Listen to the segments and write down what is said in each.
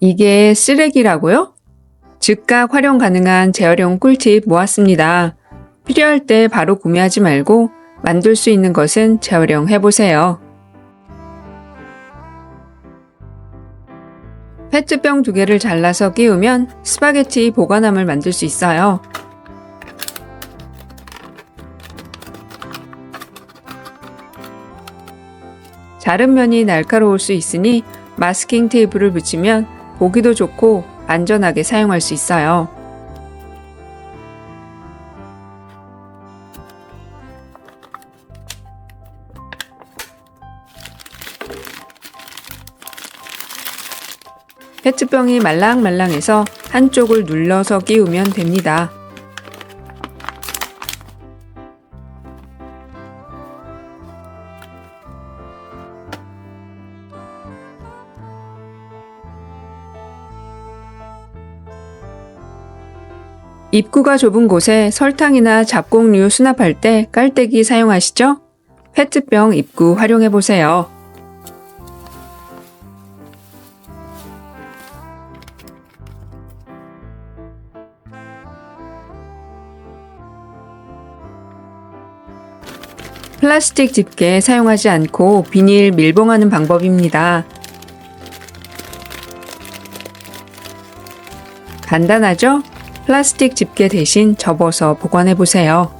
이게 쓰레기라고요? 즉각 활용 가능한 재활용 꿀팁 모았습니다. 필요할 때 바로 구매하지 말고 만들 수 있는 것은 재활용해보세요. 페트병 2개를 잘라서 끼우면 스파게티 보관함을 만들 수 있어요. 자른 면이 날카로울 수 있으니 마스킹 테이프를 붙이면 보기도 좋고 안전하게 사용할 수 있어요. 페트병이 말랑말랑해서 한쪽을 눌러서 끼우면 됩니다. 입구가 좁은 곳에 설탕이나 잡곡류 수납할 때 깔때기 사용하시죠? 페트병 입구 활용해보세요. 플라스틱 집게 사용하지 않고 비닐 밀봉하는 방법입니다. 간단하죠? 플라스틱 집게 대신 접어서 보관해보세요.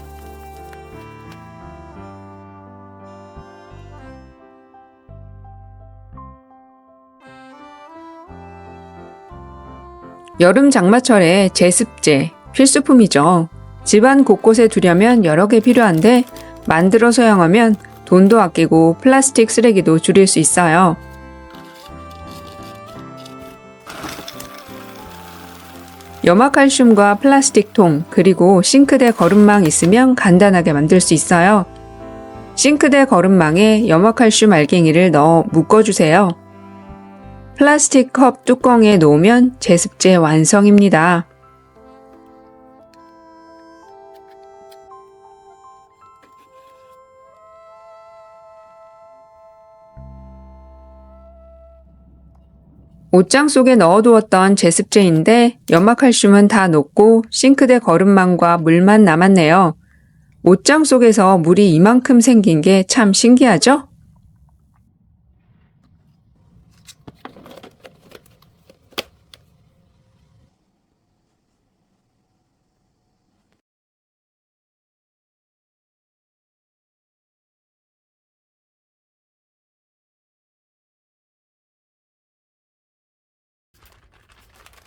여름 장마철에 제습제 필수품이죠. 집안 곳곳에 두려면 여러 개 필요한데 만들어 사용하면 돈도 아끼고 플라스틱 쓰레기도 줄일 수 있어요. 염화칼슘과 플라스틱 통, 그리고 싱크대 거름망 있으면 간단하게 만들 수 있어요. 싱크대 거름망에 염화칼슘 알갱이를 넣어 묶어주세요. 플라스틱 컵 뚜껑에 놓으면 제습제 완성입니다. 옷장 속에 넣어두었던 제습제인데 염화칼슘은 다 녹고 싱크대 거름망과 물만 남았네요. 옷장 속에서 물이 이만큼 생긴 게 참 신기하죠?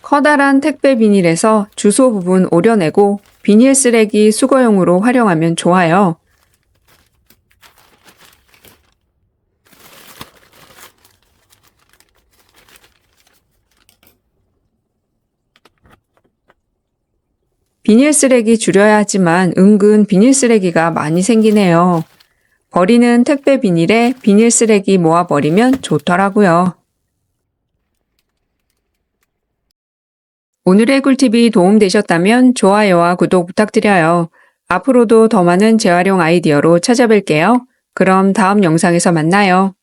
커다란 택배 비닐에서 주소 부분 오려내고 비닐 쓰레기 수거용으로 활용하면 좋아요. 비닐 쓰레기 줄여야 하지만 은근 비닐 쓰레기가 많이 생기네요. 버리는 택배 비닐에 비닐 쓰레기 모아버리면 좋더라고요. 오늘의 꿀팁이 도움되셨다면 좋아요와 구독 부탁드려요. 앞으로도 더 많은 재활용 아이디어로 찾아뵐게요. 그럼 다음 영상에서 만나요.